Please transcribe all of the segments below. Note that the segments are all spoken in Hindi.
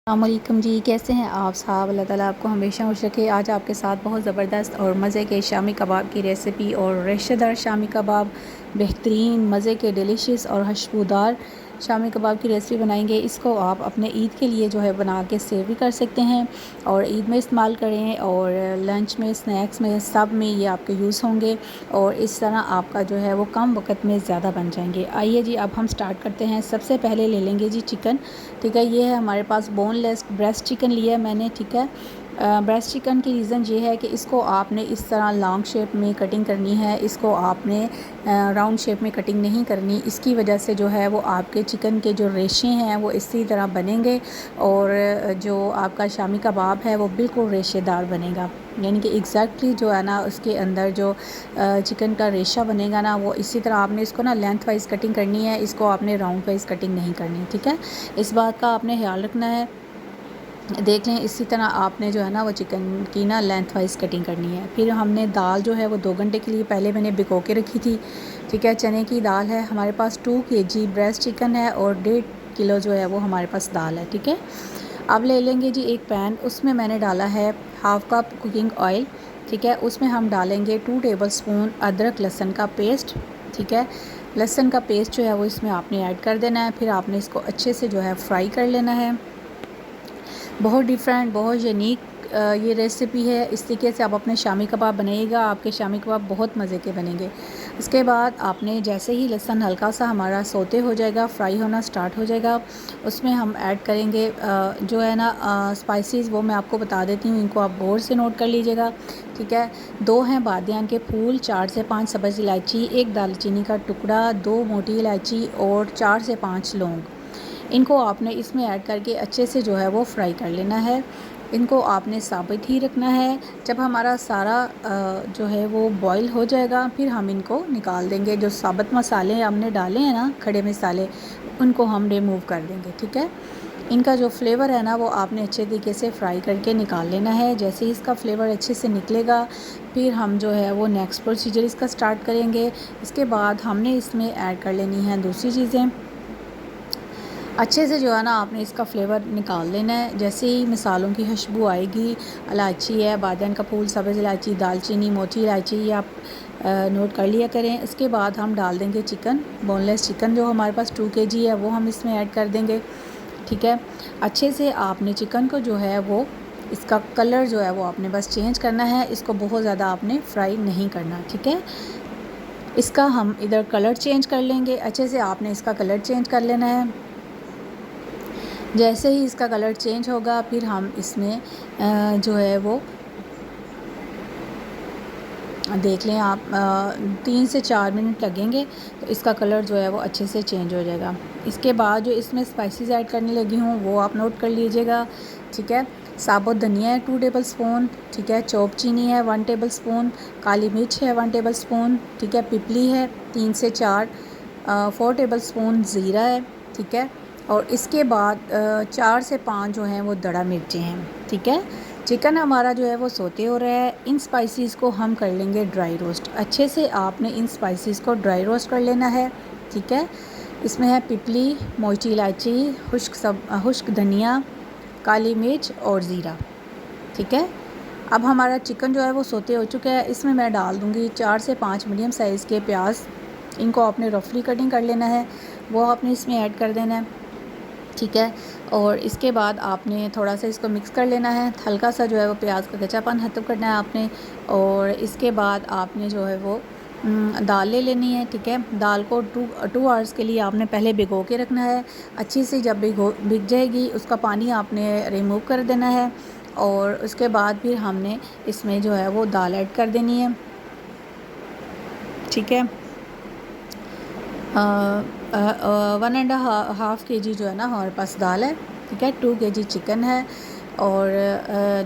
अस्सलामुअलैकुम जी, कैसे हैं आप साहब। अल्लाह ताला आपको हमेशा खुश रखे। आज आपके साथ बहुत ज़बरदस्त और मज़े के शामी कबाब की रेसिपी और रेशेदार शामी कबाब, बेहतरीन मज़े के डिलीशियस और खुशबूदार शामी कबाब की रेसिपी बनाएंगे। इसको आप अपने ईद के लिए जो है बना के सेव भी कर सकते हैं और ईद में इस्तेमाल करें और लंच में, स्नैक्स में, सब में ये आपके यूज़ होंगे और इस तरह आपका जो है वो कम वक्त में ज़्यादा बन जाएंगे। आइए जी, अब हम स्टार्ट करते हैं। सबसे पहले ले लेंगे जी चिकन। ठीक है, ये है हमारे पास बोनलेस ब्रेस्ट चिकन लिया है मैंने। ठीक है, ब्रेस्ट चिकन की रीज़न ये है कि इसको आपने इस तरह लॉन्ग शेप में कटिंग करनी है, इसको आपने राउंड शेप में कटिंग नहीं करनी। इसकी वजह से जो है वो आपके चिकन के जो रेशे हैं वो इसी तरह बनेंगे और जो आपका शामी कबाब है वो बिल्कुल रेशेदार बनेगा। यानी कि एग्जैक्टली जो है ना उसके अंदर जो चिकन का रेशा बनेगा ना वो इसी तरह आपने इसको ना लेंथ वाइज कटिंग करनी है, इसको आपने राउंड वाइज कटिंग नहीं करनी। ठीक है, इस बात का आपने ख्याल रखना है। देख लें, इसी तरह आपने जो है ना वो चिकन की ना लेंथ वाइज कटिंग करनी है। फिर हमने दाल जो है वो 2 घंटे के लिए पहले मैंने भिगो के रखी थी। ठीक है, चने की दाल है हमारे पास। 2 kg ब्रेस्ट चिकन है और 1.5 किलो जो है वो हमारे पास दाल है। ठीक है, अब ले लेंगे जी एक पैन, उसमें मैंने डाला है हाफ़ कप कुकिंग ऑयल। ठीक है, उसमें हम डालेंगे 2 टेबलस्पून अदरक लहसुन का पेस्ट। ठीक है, लहसुन का पेस्ट जो है वो इसमें आपने ऐड कर देना है। फिर आपने इसको अच्छे से जो है फ्राई कर लेना है। बहुत डिफरेंट, बहुत यूनिक ये रेसिपी है। इस तरीके से आप अपने शामी कबाब बनाइएगा, आपके शामी कबाब बहुत मज़े के बनेंगे। इसके बाद आपने जैसे ही लहसुन हल्का सा हमारा सोते हो जाएगा, फ्राई होना स्टार्ट हो जाएगा, उसमें हम ऐड करेंगे जो है ना स्पाइसेस, वो मैं आपको बता देती हूँ, इनको आप गौर से नोट कर लीजिएगा। ठीक है, 2 हैं बादियान के फूल, 4 से 5 सब्ज़ इलायची, 1 दालचीनी का टुकड़ा, 2 मोटी इलायची और 4 से 5 लौंग। इनको आपने इसमें ऐड करके अच्छे से जो है वो फ्राई कर लेना है। इनको आपने साबित ही रखना है। जब हमारा सारा जो है वो बॉईल हो जाएगा फिर हम इनको निकाल देंगे। जो साबित मसाले हमने डाले हैं ना, खड़े मसाले, उनको हम रिमूव कर देंगे। ठीक है, इनका जो फ्लेवर है ना वो आपने अच्छे तरीके से फ्राई करके निकाल लेना है। जैसे ही इसका फ्लेवर अच्छे से निकलेगा फिर हम जो है वो नेक्स्ट प्रोसीजर इसका स्टार्ट करेंगे। इसके बाद हमने इसमें ऐड कर लेनी है दूसरी चीज़ें। अच्छे से जो है ना आपने इसका फ्लेवर निकाल लेना है। जैसे ही मसालों की खुशबू आएगी, इलायची है, बादियान का फूल, सब्ज़ इलायची, दालचीनी, मोटी इलायची, ये आप नोट कर लिया करें। इसके बाद हम डाल देंगे चिकन, बोनलेस चिकन जो हमारे पास 2 kg है वो हम इसमें ऐड कर देंगे। ठीक है, अच्छे से आपने चिकन को जो है वो इसका कलर जो है वो आपने बस चेंज करना है, इसको बहुत ज़्यादा आपने फ्राई नहीं करना। ठीक है, इसका हम इधर कलर चेंज कर लेंगे। अच्छे से आपने इसका कलर चेंज कर लेना है। जैसे ही इसका कलर चेंज होगा फिर हम इसमें जो है वो देख लें आप 3 से 4 मिनट लगेंगे तो इसका कलर जो है वो अच्छे से चेंज हो जाएगा। इसके बाद जो इसमें स्पाइसेस ऐड करने लगी हूँ वो आप नोट कर लीजिएगा। ठीक है, साबुत धनिया है 2 टेबलस्पून। ठीक है, चॉप चीनी है 1 टेबलस्पून, काली मिर्च है 1 टेबलस्पून। ठीक है, पिपली है 3 से 4 टेबलस्पून, ज़ीरा है। ठीक है, और इसके बाद 4 से 5 जो हैं वो दड़ा मिर्चें हैं। ठीक है, चिकन हमारा जो है वो सोते हो रहा है। इन स्पाइसेस को हम कर लेंगे ड्राई रोस्ट। अच्छे से आपने इन स्पाइसेस को ड्राई रोस्ट कर लेना है। ठीक है, इसमें है पिपली, मोटी इलायची, खुश्क धनिया, काली मिर्च और ज़ीरा। ठीक है, अब हमारा चिकन जो है वो सोते हो चुका है। इसमें मैं डाल दूँगी 4 से 5 मीडियम साइज़ के प्याज। इनको आपने रफली कटिंग कर लेना है, वो आपने इसमें ऐड कर देना है। ठीक है, और इसके बाद आपने थोड़ा सा इसको मिक्स कर लेना है। हल्का सा जो है वो प्याज का कच्चापन ख़त्म करना है आपने। और इसके बाद आपने जो है वो दाल ले लेनी है। ठीक है, दाल को 2 आवर्स के लिए आपने पहले भिगो के रखना है। अच्छी सी जब भीग जाएगी उसका पानी आपने रिमूव कर देना है और उसके बाद फिर हमने इसमें जो है वो दाल ऐड कर देनी है। ठीक है, 1.5 kg जो है ना हमारे पास दाल है। ठीक है, 2 kg चिकन है और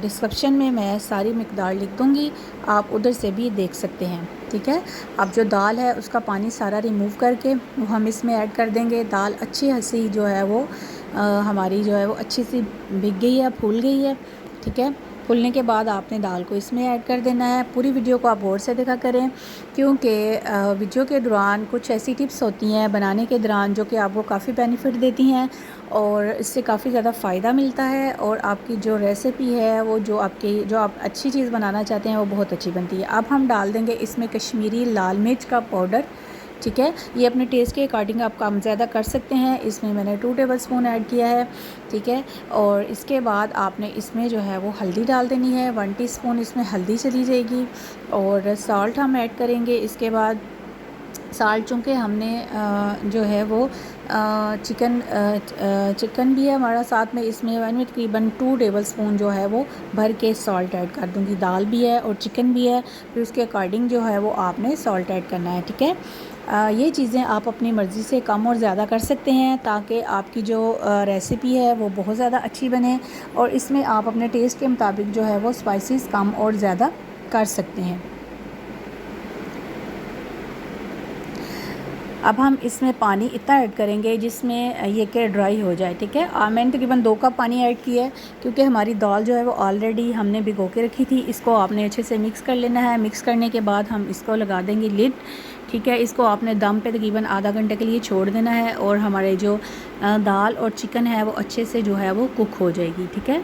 डिस्क्रिप्शन में मैं सारी मिकदार लिख दूँगी, आप उधर से भी देख सकते हैं। ठीक है, अब जो दाल है उसका पानी सारा रिमूव करके वो हम इसमें ऐड कर देंगे। दाल अच्छी जो है वो हमारी जो है वो अच्छी सी भीग गई है, फूल गई है। ठीक है, फूलने के बाद आपने दाल को इसमें ऐड कर देना है। पूरी वीडियो को आप गौर से देखा करें, क्योंकि वीडियो के दौरान कुछ ऐसी टिप्स होती हैं बनाने के दौरान जो कि आपको काफ़ी बेनिफिट देती हैं और इससे काफ़ी ज़्यादा फ़ायदा मिलता है और आपकी जो रेसिपी है वो जो आप अच्छी चीज़ बनाना चाहते हैं वो बहुत अच्छी बनती है। अब हम डाल देंगे इसमें कश्मीरी लाल मिर्च का पाउडर, ठीक है। ये अपने टेस्ट के अकॉर्डिंग आप कम ज़्यादा कर सकते हैं। इसमें मैंने 2 टेबलस्पून ऐड किया है, ठीक है। और इसके बाद आपने इसमें जो है वो हल्दी डाल देनी है, 1 टीस्पून इसमें हल्दी चली जाएगी और सॉल्ट हम ऐड करेंगे। इसके बाद साल्ट, चूँकि हमने जो है वो चिकन भी है हमारा साथ में, इसमें मैं तकरीबन 2 टेबलस्पून जो है वो भर के सॉल्ट ऐड कर दूँगी। दाल भी है और चिकन भी है, फिर उसके अकॉर्डिंग जो है वो आपने सॉल्ट ऐड करना है, ठीक है। ये चीज़ें आप अपनी मर्ज़ी से कम और ज़्यादा कर सकते हैं ताकि आपकी जो रेसिपी है वो बहुत ज़्यादा अच्छी बने और इसमें आप अपने टेस्ट के मुताबिक जो है वो स्पाइसेस कम और ज़्यादा कर सकते हैं। अब हम इसमें पानी इतना ऐड करेंगे जिसमें ये कि ड्राई हो जाए, ठीक है। मैंने तकरीबन 2 कप पानी ऐड किया है क्योंकि हमारी दाल जो है वो ऑलरेडी हमने भिगो के रखी थी। इसको आपने अच्छे से मिक्स कर लेना है। मिक्स करने के बाद हम इसको लगा देंगे लिड, ठीक है। इसको आपने दम पे तकरीबन आधा घंटे के लिए छोड़ देना है और हमारे जो दाल और चिकन है वो अच्छे से जो है वो कुक हो जाएगी, ठीक है।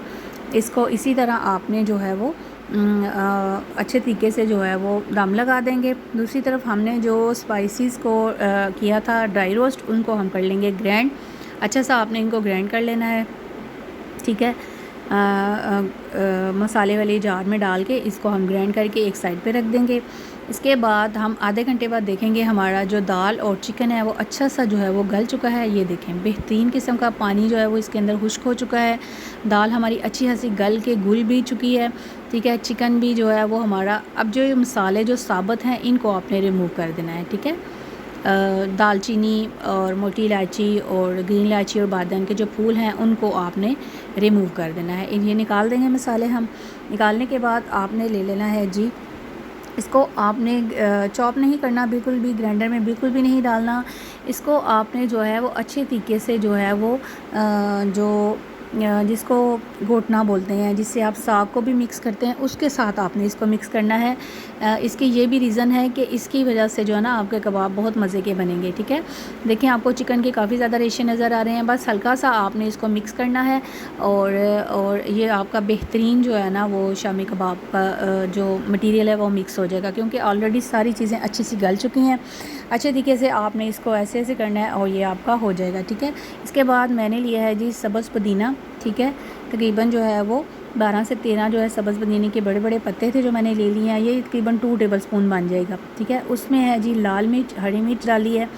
इसको इसी तरह आपने जो है वो अच्छे तरीके से जो है वो दम लगा देंगे। दूसरी तरफ हमने जो स्पाइसेस को किया था ड्राई रोस्ट, उनको हम कर लेंगे ग्राइंड। अच्छा सा आपने इनको ग्राइंड कर लेना है, ठीक है। मसाले वाले जार में डाल के इसको हम ग्राइंड करके एक साइड पे रख देंगे। इसके बाद हम आधे घंटे बाद देखेंगे हमारा जो दाल और चिकन है वो अच्छा सा जो है वो गल चुका है। ये देखें बेहतरीन किस्म का पानी जो है वो इसके अंदर खुश्क हो चुका है। दाल हमारी अच्छी खासी गल के घुल भी चुकी है, ठीक है। चिकन भी जो है वो हमारा, अब जो ये मसाले जो साबुत हैं इनको आपने रिमूव कर देना है, ठीक है। दालचीनी और मोटी इलायची और ग्रीन इलायची और बादाम के जो फूल हैं उनको आपने रिमूव कर देना है। ये निकाल देंगे मसाले हम। निकालने के बाद आपने ले लेना है जी, इसको आपने चॉप नहीं करना, बिल्कुल भी ग्राइंडर में बिल्कुल भी नहीं डालना। इसको आपने जो है वो अच्छे तरीके से जो है वो जिसको घोटना बोलते हैं, जिससे आप साग को भी मिक्स करते हैं, उसके साथ आपने इसको मिक्स करना है। इसके ये भी रीज़न है कि इसकी वजह से जो है ना आपके कबाब बहुत मज़े के बनेंगे, ठीक है। देखें आपको चिकन के काफ़ी ज़्यादा रेशे नज़र आ रहे हैं, बस हल्का सा आपने इसको मिक्स करना है और ये आपका बेहतरीन जो है ना वो शामी कबाब का जो मटीरियल है वो मिक्स हो जाएगा, क्योंकि ऑलरेडी सारी चीज़ें अच्छी सी गल चुकी हैं। अच्छे तरीके से आपने इसको ऐसे ऐसे करना है और ये आपका हो जाएगा, ठीक है। इसके बाद मैंने लिया है जी सब्ज़ पुदीना, ठीक है। तकरीबन जो है वो 12 से 13 जो है सब्ज़ पुदीने के बड़े बड़े पत्ते थे जो मैंने ले लिए हैं। ये तकरीबन 2 टेबलस्पून बन जाएगा, ठीक है। उसमें है जी लाल मिर्च, हरी मिर्च डाली है,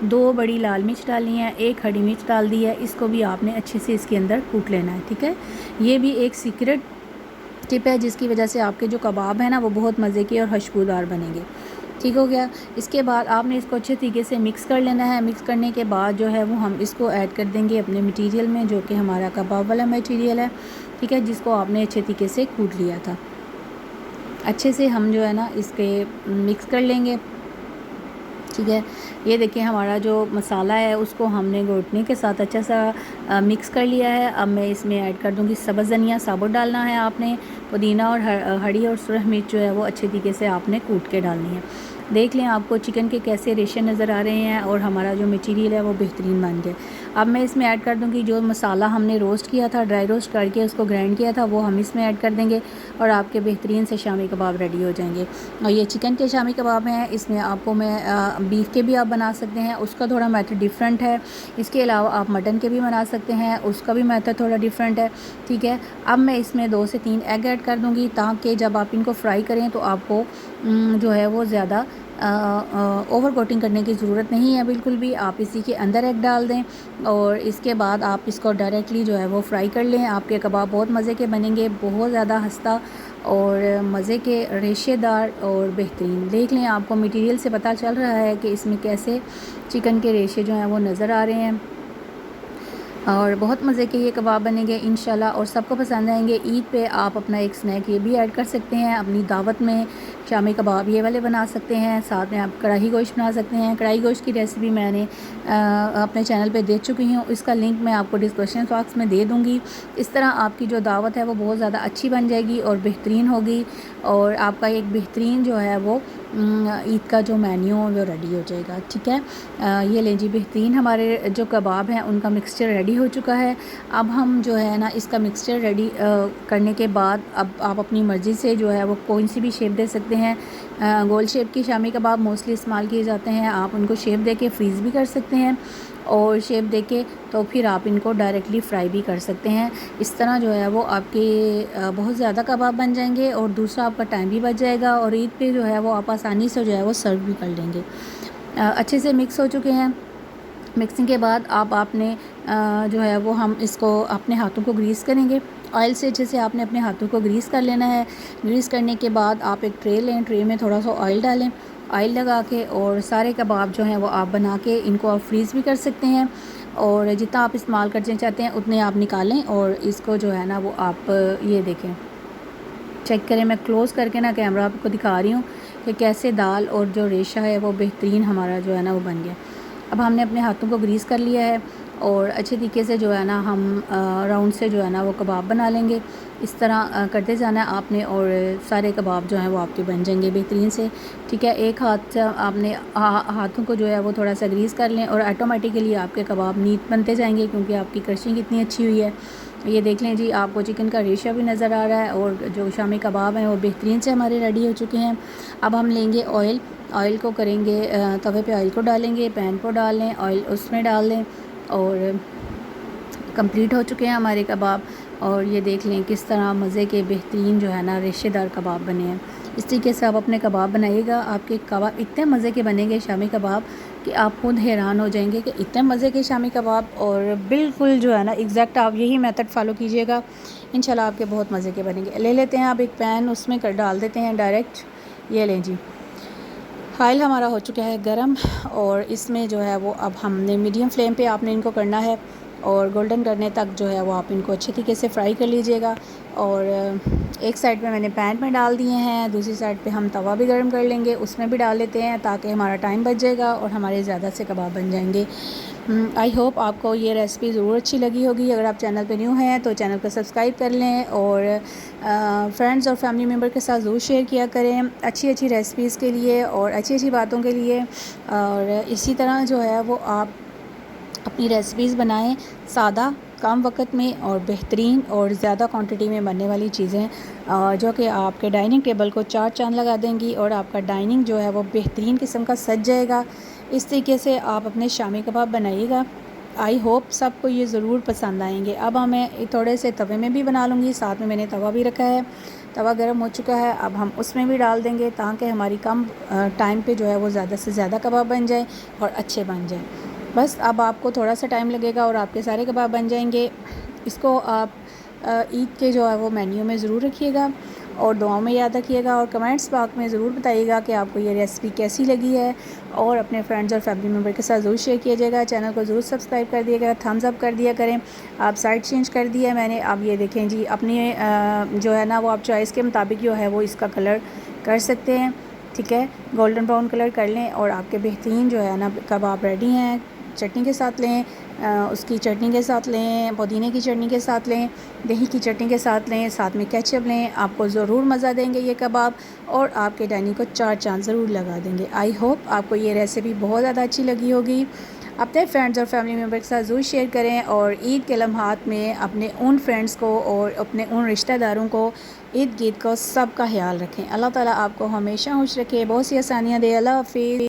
2 बड़ी लाल मिर्च डाली है, 1 हरी मिर्च डाल दी है। इसको भी आपने अच्छे से इसके अंदर कूट लेना है, ठीक है। ये भी एक सीक्रेट टिप है जिसकी वजह से आपके जो कबाब हैं ना वो बहुत मज़े के और खुशबूदार बनेंगे, ठीक हो गया। इसके बाद आपने इसको अच्छे तरीके से मिक्स कर लेना है। मिक्स करने के बाद जो है वो हम इसको ऐड कर देंगे अपने मटेरियल में, जो कि हमारा कबाब वाला मटेरियल है, ठीक है, जिसको आपने अच्छे तरीके से कूट लिया था। अच्छे से हम जो है ना इसके मिक्स कर लेंगे, ठीक है। ये देखिए हमारा जो मसाला है उसको हमने घोटने के साथ अच्छा सा मिक्स कर लिया है। अब मैं इसमें ऐड कर दूँगी सब्ज़ धनिया, साबुत डालना है आपने। पुदीना और हरी और सुरख मिर्च जो है वो अच्छे तरीके से आपने कूट के डालनी है। देख लें आपको चिकन के कैसे रेशे नज़र आ रहे हैं और हमारा जो मटीरियल है वो बेहतरीन बन गया। अब मैं इसमें ऐड कर दूँगी जो मसाला हमने रोस्ट किया था, ड्राई रोस्ट करके उसको ग्राइंड किया था, वो हम इसमें ऐड कर देंगे और आपके बेहतरीन से शामी कबाब रेडी हो जाएंगे। और ये चिकन के शामी कबाब हैं, इसमें आपको मैं बीफ के भी आप बना सकते हैं, उसका थोड़ा मेथड डिफरेंट है। इसके अलावा आप मटन के भी बना सकते हैं, उसका भी मेथड थोड़ा डिफरेंट है, ठीक है। अब मैं इसमें 2 से 3 एग ऐड कर दूँगी ताकि जब आप इनको फ्राई करें तो आपको जो है वो ज़्यादा ओवर कोटिंग करने की ज़रूरत नहीं है बिल्कुल भी। आप इसी के अंदर एग डाल दें और इसके बाद आप इसको डायरेक्टली जो है वो फ्राई कर लें। आपके कबाब बहुत मज़े के बनेंगे, बहुत ज़्यादा हस्ता और मज़े के रेशेदार और बेहतरीन। देख लें आपको मटेरियल से पता चल रहा है कि इसमें कैसे चिकन के रेशे जो हैं वो नज़र आ रहे हैं। और बहुत मज़े के ये कबाब बनेंगे इंशाल्लाह और सबको पसंद आएंगे। ईद पे आप अपना एक स्नैक ये भी ऐड कर सकते हैं अपनी दावत में। शामी कबाब ये वाले बना सकते हैं, साथ में आप कढ़ाई गोश्त बना सकते हैं। कढ़ाई गोश्त की रेसिपी मैंने अपने चैनल पे दे चुकी हूँ, इसका लिंक मैं आपको डिस्क्रिप्शन बॉक्स में दे दूँगी। इस तरह आपकी जो दावत है वो बहुत ज़्यादा अच्छी बन जाएगी और बेहतरीन होगी, और आपका एक बेहतरीन जो है वो ईद का जो मेन्यू वो रेडी हो जाएगा। ठीक है, ये लें जी, बेहतरीन हमारे जो कबाब हैं उनका मिक्सचर रेडी हो चुका है। अब हम जो है ना इसका मिक्सचर रेडी करने के बाद अब आप अपनी मर्ज़ी से जो है वो कोई सी भी शेप दे सकते हैं। गोल शेप की शामी कबाब मोस्टली इस्तेमाल किए जाते हैं, आप उनको शेप दे के फ्रीज़ भी कर सकते हैं और शेप देके तो फिर आप इनको डायरेक्टली फ्राई भी कर सकते हैं। इस तरह जो है वो आपके बहुत ज़्यादा कबाब बन जाएंगे और दूसरा आपका टाइम भी बच जाएगा, और ईद पे जो है वो आप आसानी से जो है वो सर्व भी कर लेंगे। अच्छे से मिक्स हो चुके हैं। मिक्सिंग के बाद आपने जो है वो हम इसको अपने हाथों को ग्रीस करेंगे ऑयल से। अच्छे से आपने अपने हाथों को ग्रीस कर लेना है। ग्रीस करने के बाद आप एक ट्रे लें, ट्रे में थोड़ा सा ऑयल डालें, ऑयल लगा के और सारे कबाब जो हैं वो आप बना के इनको आप फ्रीज़ भी कर सकते हैं, और जितना आप इस्तेमाल करना चाहते हैं उतने आप निकालें। और इसको जो है ना वो आप ये देखें, चेक करें, मैं क्लोज़ करके ना कैमरा आपको दिखा रही हूँ कि कैसे दाल और जो रेशा है वो बेहतरीन हमारा जो है ना वो बन गया। अब हमने अपने हाथों को ग्रीस कर लिया है और अच्छे तरीके से जो है ना हम राउंड से जो है ना वो कबाब बना लेंगे। इस तरह करते जाना है आपने, और सारे कबाब जो हैं वो आपके बन जाएंगे बेहतरीन से। ठीक है, एक हाथ से आपने हाथों को जो है वो थोड़ा सा ग्रीस कर लें और ऑटोमेटिकली आपके कबाब नीट बनते जाएंगे, क्योंकि आपकी क्रशिंग इतनी अच्छी हुई है। ये देख लें जी, आपको चिकन का रेशा भी नज़र आ रहा है और जो शामी कबाब हैं वो बेहतरीन से हमारे रेडी हो चुके हैं। अब हम लेंगे ऑयल को करेंगे, तवे पे ऑयल को डालेंगे, पैन को डाल लें, ऑयल उसमें डाल दें और कंप्लीट हो चुके हैं हमारे कबाब। और ये देख लें किस तरह मज़े के बेहतरीन जो है ना रेशेदार कबाब बने हैं। इस तरीके से आप अपने कबाब बनाइएगा, आपके कबाब इतने मज़े के बनेंगे शामी कबाब कि आप खुद हैरान हो जाएंगे कि इतने मज़े के शामी कबाब। और बिल्कुल जो है ना एग्जैक्ट आप यही मेथड फॉलो कीजिएगा, इंशाल्लाह आपके बहुत मज़े के बनेंगे। ले लेते हैं आप एक पैन, उसमें डाल देते हैं डायरेक्ट। ये लें जी, ऑयल हमारा हो चुका है गरम, और इसमें जो है वो अब हमने मीडियम फ्लेम पे आपने इनको करना है और गोल्डन करने तक जो है वो आप इनको अच्छे तरीके से फ्राई कर लीजिएगा। और एक साइड पे मैंने पैन में डाल दिए हैं, दूसरी साइड पे हम तवा भी गर्म कर लेंगे, उसमें भी डाल लेते हैं ताकि हमारा टाइम बच जाएगा और हमारे ज़्यादा से कबाब बन जाएंगे। आई होप आपको ये रेसिपी ज़रूर अच्छी लगी होगी। अगर आप चैनल पे न्यू हैं तो चैनल को सब्सक्राइब कर लें और फ्रेंड्स और फैमिली मेम्बर के साथ ज़रूर शेयर किया करें अच्छी अच्छी रेसिपीज़ के लिए और अच्छी अच्छी बातों के लिए। और इसी तरह जो है वो आप अपनी रेसिपीज़ बनाएं, सादा, कम वक्त में और बेहतरीन और ज़्यादा क्वांटिटी में बनने वाली चीज़ें जो कि आपके डाइनिंग टेबल को चार चांद लगा देंगी और आपका डाइनिंग जो है वो बेहतरीन किस्म का सज जाएगा। इस तरीके से आप अपने शामी कबाब बनाइएगा। आई होप सबको ये ज़रूर पसंद आएंगे। अब मैं थोड़े से तवे में भी बना लूँगी, साथ में मैंने तवा भी रखा है, तवा गर्म हो चुका है। अब हम उसमें भी डाल देंगे ताकि हमारी कम टाइम पे जो है वो ज़्यादा से ज़्यादा कबाब बन जाए और अच्छे बन जाए। बस अब आपको थोड़ा सा टाइम लगेगा और आपके सारे कबाब बन जाएंगे। इसको आप ईद के जो है वो मेन्यू में ज़रूर रखिएगा और दुआओं में याद रखिएगा और कमेंट्स बॉक्स में ज़रूर बताइएगा कि आपको ये रेसिपी कैसी लगी है, और अपने फ्रेंड्स और फैमिली मेम्बर के साथ ज़रूर शेयर कीजिएगा। चैनल को ज़रूर सब्सक्राइब कर दिएगा, थम्स अप कर दिया करें। आप साइड चेंज कर दिया मैंने, अब ये देखें जी, अपनी जो है ना वो आप चॉइस के मुताबिक जो है वो इसका कलर कर सकते हैं। ठीक है, गोल्डन ब्राउन कलर कर लें और आपके बेहतरीन जो है ना कबाब रेडी हैं। चटनी के साथ लें, उसकी चटनी के साथ लें, पुदीने की चटनी के साथ लें, दही की चटनी के साथ लें, साथ में केचप लें, आपको ज़रूर मज़ा देंगे ये कबाब और आपके डाइनिंग को चार चांद ज़रूर लगा देंगे। आई होप आपको ये रेसिपी बहुत ज़्यादा अच्छी लगी होगी। अपने फ्रेंड्स और फैमिली मेम्बर के साथ ज़रूर शेयर करें और ईद के लम्हात में अपने उन फ्रेंड्स को और अपने उन रिश्तेदारों को ईद गीत को सब का ख्याल रखें। अल्लाह ताला आपको हमेशा खुश रखे, बहुत सी आसानियाँ दे। अल्लाह हाफ़िज़।